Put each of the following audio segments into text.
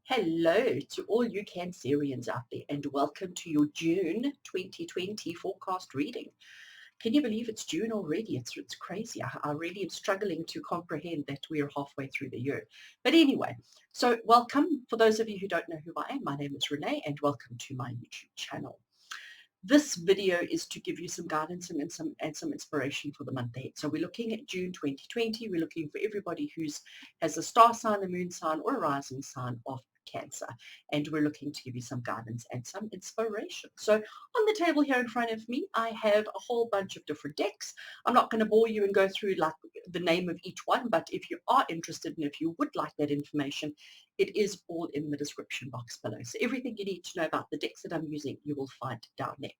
Hello to all you Cancerians out there and welcome to your June 2020 forecast reading. Can you believe it's June already? It's crazy. I really am struggling to comprehend that we're halfway through the year. But anyway, so welcome. For those of you who don't know who I am, my name is Rene and welcome to my YouTube channel. This video is to give you some guidance and some inspiration for the month ahead. So we're looking at June 2020. We're looking for everybody has a star sign, a moon sign, or a rising sign of Cancer. And we're looking to give you some guidance and some inspiration. So on the table here in front of me, I have a whole bunch of different decks. I'm not going to bore you and go through like the name of each one, but if you are interested and if you would like that information, it is all in the description box below. So everything you need to know about the decks that I'm using, you will find down there.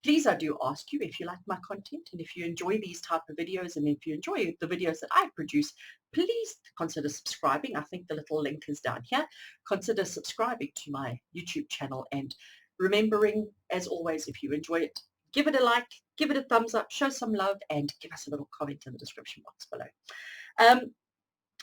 Please, I do ask you, if you like my content and if you enjoy these type of videos and if you enjoy the videos that I produce, please consider subscribing. I think the little link is down here. Consider subscribing to my YouTube channel and remembering, as always, if you enjoy it, give it a like, give it a thumbs up, show some love, and give us a little comment in the description box below.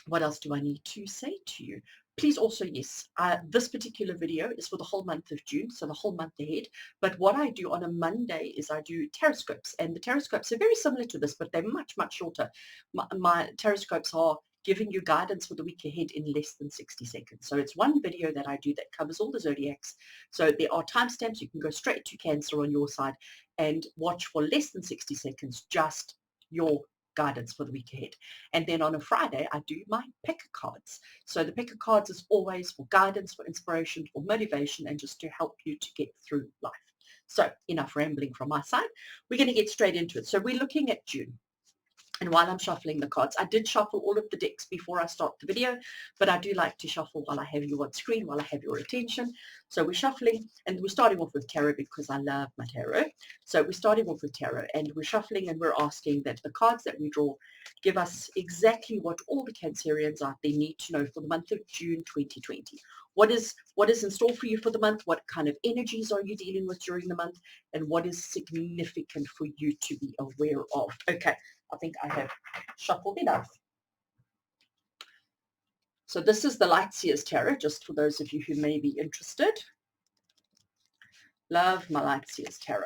What else do I need to say to you? Please also, yes, this particular video is for the whole month of June, so the whole month ahead. But what I do on a Monday is I do taroscopes, and the taroscopes are very similar to this, but they're much, much shorter. My taroscopes are giving you guidance for the week ahead in less than 60 seconds. So it's one video that I do that covers all the zodiacs. So there are timestamps. You can go straight to Cancer on your side and watch for less than 60 seconds just your guidance for the week ahead. And then on a Friday, I do my picker cards. So the picker cards is always for guidance, for inspiration, for motivation, and just to help you to get through life. So enough rambling from my side. We're going to get straight into it. So we're looking at June. And while I'm shuffling the cards, I did shuffle all of the decks before I start the video, but I do like to shuffle while I have you on screen, while I have your attention. So we're shuffling, and we're starting off with tarot because I love my tarot. So we're starting off with tarot, and we're shuffling, and we're asking that the cards that we draw give us exactly what all the Cancerians out there need to know for the month of June 2020. What is in store for you for the month? What kind of energies are you dealing with during the month? And what is significant for you to be aware of? Okay, I think I have shuffled enough. So this is the Light Seers Tarot, just for those of you who may be interested. Love my Light Seers Tarot.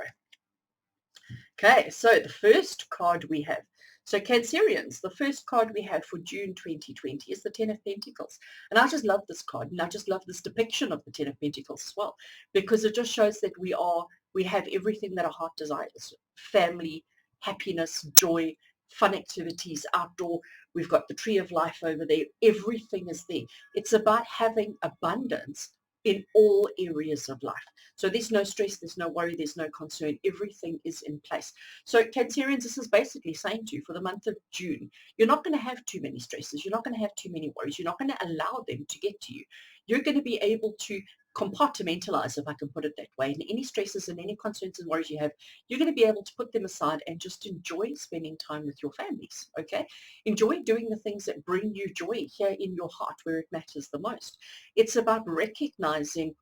Okay, so the first card we have. So Cancerians, the first card we have for June 2020 is the Ten of Pentacles. And I just love this card, and I just love this depiction of the Ten of Pentacles as well, because it just shows that we have everything that our heart desires. Family, happiness, joy, fun activities, outdoor. We've got the tree of life over there. Everything is there. It's about having abundance in all areas of life. So there's no stress, there's no worry, there's no concern. Everything is in place. So Cancerians, this is basically saying to you for the month of June, you're not going to have too many stresses. You're not going to have too many worries. You're not going to allow them to get to you. You're going to be able to compartmentalize, if I can put it that way, and any stresses and any concerns and worries you have, you're going to be able to put them aside and just enjoy spending time with your families. Okay, enjoy doing the things that bring you joy here in your heart, where it matters the most. It's about recognizing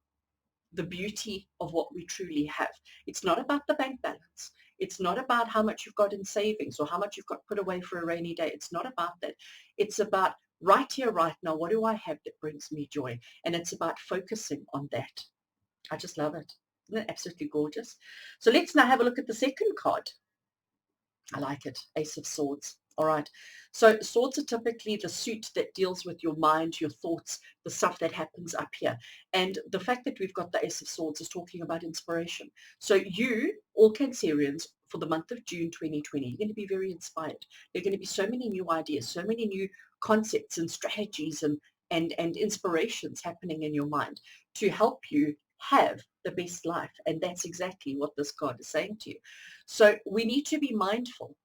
the beauty of what we truly have. It's not about the bank balance. It's not about how much you've got in savings or how much you've got put away for a rainy day. It's not about that. It's about right here, right now, what do I have that brings me joy? And it's about focusing on that. I just love it. Isn't it absolutely gorgeous? So let's now have a look at the second card. I like it. Ace of Swords. All right. So swords are typically the suit that deals with your mind, your thoughts, the stuff that happens up here. And the fact that we've got the Ace of Swords is talking about inspiration. So you, all Cancerians, for the month of June 2020, you're going to be very inspired. There are going to be so many new ideas, so many new concepts and strategies and inspirations happening in your mind to help you have the best life. And that's exactly what this card is saying to you. So we need to be mindful.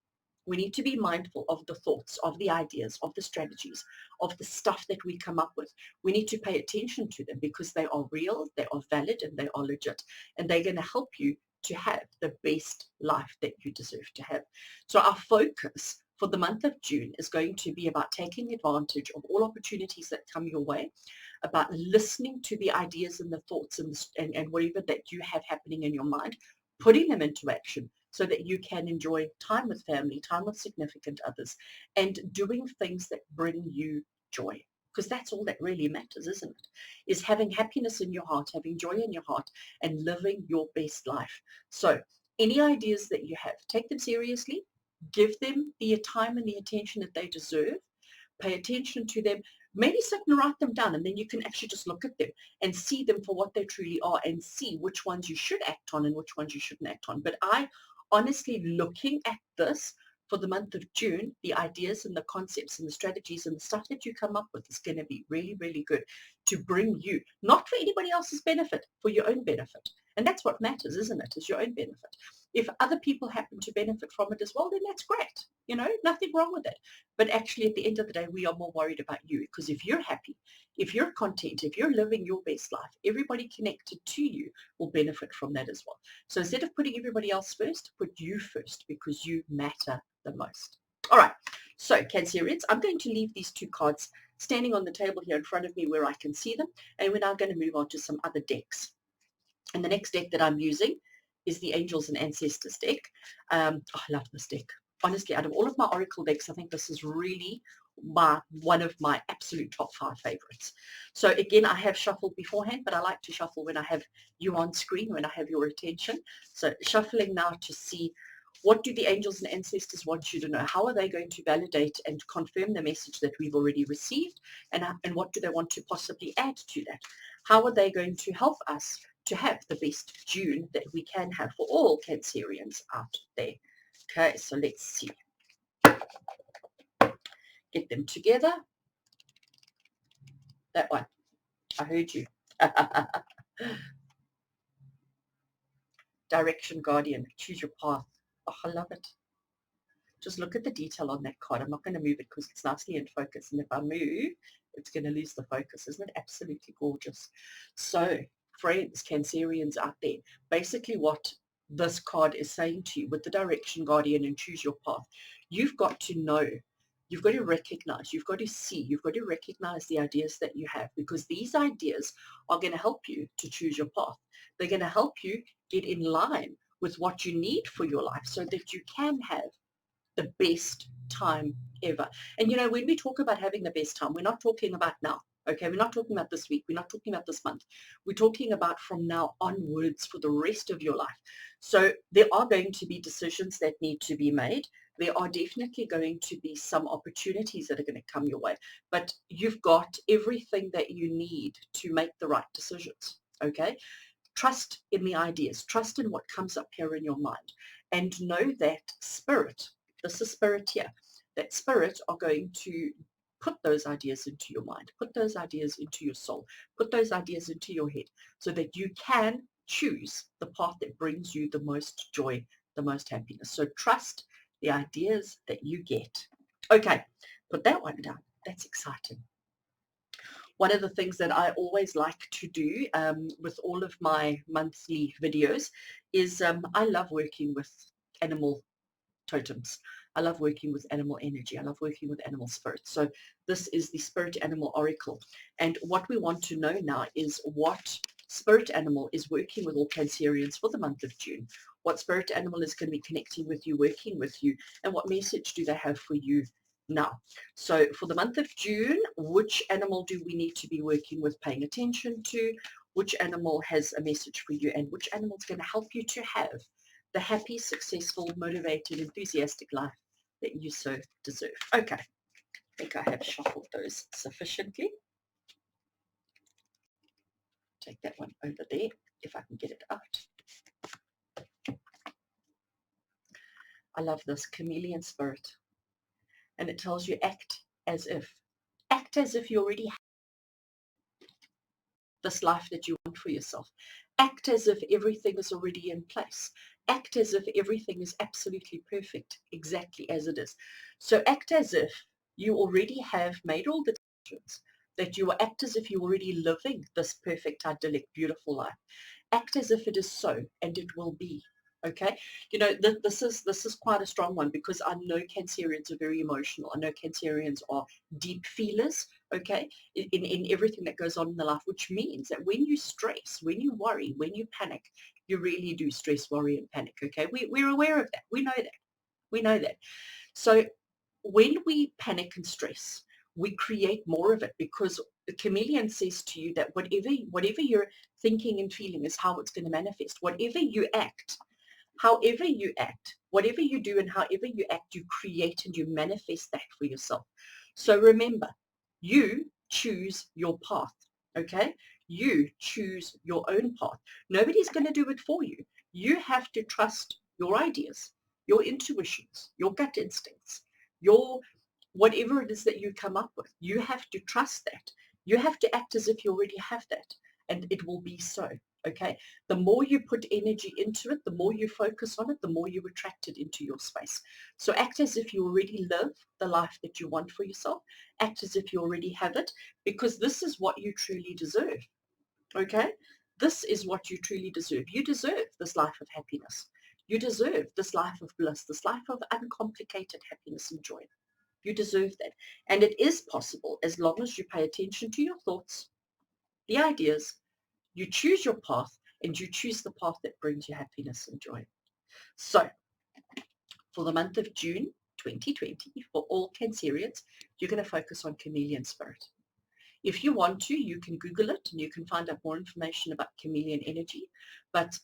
We need to be mindful of the thoughts, of the ideas, of the strategies, of the stuff that we come up with. We need to pay attention to them because they are real, they are valid, and they are legit. And they're going to help you to have the best life that you deserve to have. So our focus for the month of June is going to be about taking advantage of all opportunities that come your way, about listening to the ideas and the thoughts and whatever that you have happening in your mind, putting them into action so that you can enjoy time with family, time with significant others, and doing things that bring you joy. because that's all that really matters, isn't it? Is having happiness in your heart, having joy in your heart, and living your best life. So any ideas that you have, take them seriously, give them the time and the attention that they deserve, pay attention to them, maybe sit and write them down, and then you can actually just look at them and see them for what they truly are and see which ones you should act on and which ones you shouldn't act on. But I honestly, looking at this for the month of June, the ideas and the concepts and the strategies and the stuff that you come up with is going to be really, really good to bring you, not for anybody else's benefit, for your own benefit. And that's what matters, isn't it? Is your own benefit. If other people happen to benefit from it as well, then that's great. You know, nothing wrong with it. But actually, at the end of the day, we are more worried about you, because if you're happy, if you're content, if you're living your best life, everybody connected to you will benefit from that as well. So instead of putting everybody else first, put you first, because you matter the most. All right. So Cancerians, I'm going to leave these two cards standing on the table here in front of me where I can see them. And we're now going to move on to some other decks. And the next deck that I'm using is the Angels and Ancestors deck. I love this deck. Honestly, out of all of my Oracle decks, I think this is really one of my absolute top 5 favorites. So again, I have shuffled beforehand, but I like to shuffle when I have you on screen, when I have your attention. So shuffling now to see, what do the angels and ancestors want you to know? How are they going to validate and confirm the message that we've already received? And what do they want to possibly add to that? How are they going to help us to have the best June that we can have for all Cancerians out there? Okay, so let's see. Get them together. That one. I heard you. Direction Guardian. Choose your path. Oh, I love it. Just look at the detail on that card. I'm not going to move it because it's nicely in focus. And if I move, it's going to lose the focus. Isn't it absolutely gorgeous? So, friends, Cancerians out there, basically what this card is saying to you with the Direction Guardian and Choose Your Path, you've got to know, you've got to recognize, you've got to see, you've got to recognize the ideas that you have, because these ideas are going to help you to choose your path. They're going to help you get in line with what you need for your life so that you can have the best time ever. And you know, when we talk about having the best time, we're not talking about now. Okay, we're not talking about this week. We're not talking about this month. We're talking about from now onwards for the rest of your life. So there are going to be decisions that need to be made. There are definitely going to be some opportunities that are going to come your way. But you've got everything that you need to make the right decisions. Okay? Trust in the ideas. Trust in what comes up here in your mind. And know that spirit, this is spirit here, that spirit are going to put those ideas into your mind, put those ideas into your soul, put those ideas into your head so that you can choose the path that brings you the most joy, the most happiness. So trust the ideas that you get. Okay, put that one down. That's exciting. One of the things that I always like to do with all of my monthly videos is I love working with animal totems. I love working with animal energy. I love working with animal spirits. So this is the Spirit Animal Oracle. And what we want to know now is what spirit animal is working with all Cancerians for the month of June. What spirit animal is going to be connecting with you, working with you, and what message do they have for you now? So for the month of June, which animal do we need to be working with, paying attention to? Which animal has a message for you, and which animal is going to help you to have the happy, successful, motivated, enthusiastic life that you so deserve? Okay, I think I have shuffled those sufficiently. Take that one over there if I can get it out. I love this chameleon spirit. And it tells you act as if. Act as if you already have this life that you want for yourself. Act as if everything is already in place. Act as if everything is absolutely perfect, exactly as it is. So act as if you already have made all the decisions, that you act as if you're already living this perfect, idyllic, beautiful life. Act as if it is so, and it will be. Okay, you know, this is quite a strong one, because I know Cancerians are very emotional. I know Cancerians are deep feelers, okay, in everything that goes on in the life, which means that when you stress, when you worry, when you panic, you really do stress, worry, and panic, okay? We're aware of that. We know that. We know that. So when we panic and stress, we create more of it, because the chameleon says to you that whatever you're thinking and feeling is how it's going to manifest. Whatever you act, however you act, whatever you do and however you act, you create and you manifest that for yourself. So remember, you choose your path, okay? You choose your own path. Nobody's going to do it for you. You have to trust your ideas, your intuitions, your gut instincts, your whatever it is that you come up with. You have to trust that. You have to act as if you already have that, and it will be so. Okay, the more you put energy into it, the more you focus on it, the more you attract it into your space. So act as if you already live the life that you want for yourself. Act as if you already have it, because this is what you truly deserve. Okay, this is what you truly deserve. You deserve this life of happiness. You deserve this life of bliss, this life of uncomplicated happiness and joy. You deserve that. And it is possible as long as you pay attention to your thoughts, the ideas, you choose your path, and you choose the path that brings you happiness and joy. So for the month of June 2020, for all Cancerians, you're going to focus on chameleon spirit. If you want to, you can Google it and you can find out more information about chameleon energy. But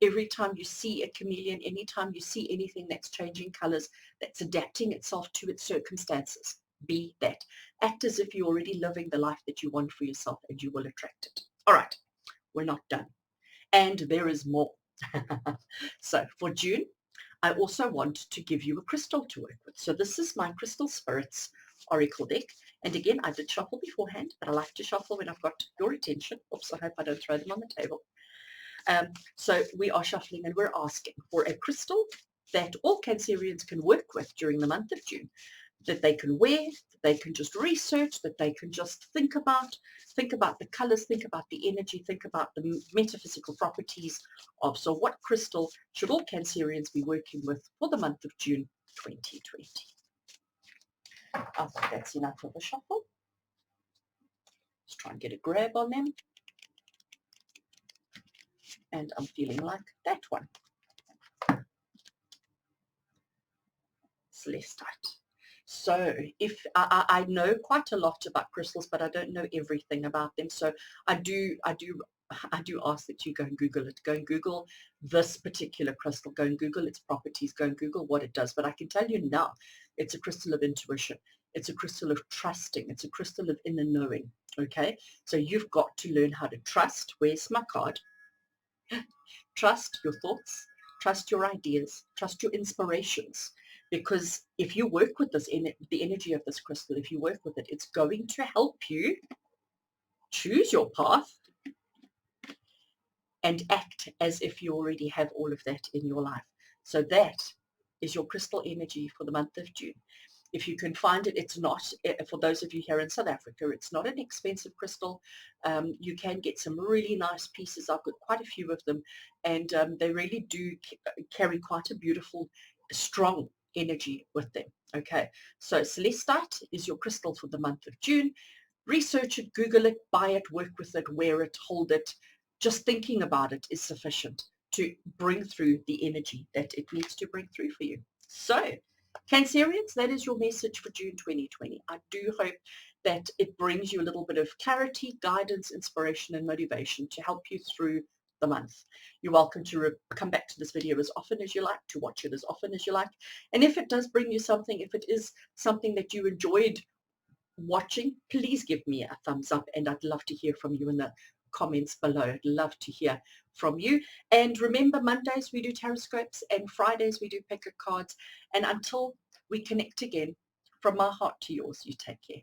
every time you see a chameleon, anytime you see anything that's changing colors, that's adapting itself to its circumstances, be that. Act as if you're already living the life that you want for yourself, and you will attract it. All right, we're not done. And there is more. So for June, I also want to give you a crystal to work with. So this is my Crystal Spirits Oracle deck. And again, I did shuffle beforehand, but I like to shuffle when I've got your attention. Oops, I hope I don't throw them on the table. So we are shuffling and we're asking for a crystal that all Cancerians can work with during the month of June, that they can wear, that they can just research, that they can just think about the colors, think about the energy, think about the metaphysical properties of. So what crystal should all Cancerians be working with for the month of June 2020? I think that's enough of a shuffle. Let's try and get a grab on them. And I'm feeling like that one. Celestite. So if I know quite a lot about crystals, but I don't know everything about them. So I do ask that you go and Google it. Go and Google this particular crystal. Go and Google its properties. Go and Google what it does. But I can tell you now, it's a crystal of intuition. It's a crystal of trusting. It's a crystal of inner knowing. Okay, so you've got to learn how to trust. Where's my card? Trust your thoughts. Trust your ideas. Trust your inspirations. Because if you work with this, the energy of this crystal, if you work with it, it's going to help you choose your path and act as if you already have all of that in your life. So that is your crystal energy for the month of June. If you can find it, it's not, for those of you here in South Africa, it's not an expensive crystal. You can get some really nice pieces. I've got quite a few of them, and they really do carry quite a beautiful, strong energy with them. Okay, so Celestite is your crystal for the month of June. Research it, Google it, buy it, work with it, wear it, hold it. Just thinking about it is sufficient to bring through the energy that it needs to bring through for you. So Cancerians, that is your message for June 2020. I do hope that it brings you a little bit of clarity, guidance, inspiration, and motivation to help you through the month. You're welcome to come back to this video as often as you like, to watch it as often as you like. And if it does bring you something, if it is something that you enjoyed watching, please give me a thumbs up, and I'd love to hear from you in the comments below. I'd love to hear from you. And remember, Mondays we do taroscopes and Fridays we do pick cards. And until we connect again, from my heart to yours, you take care.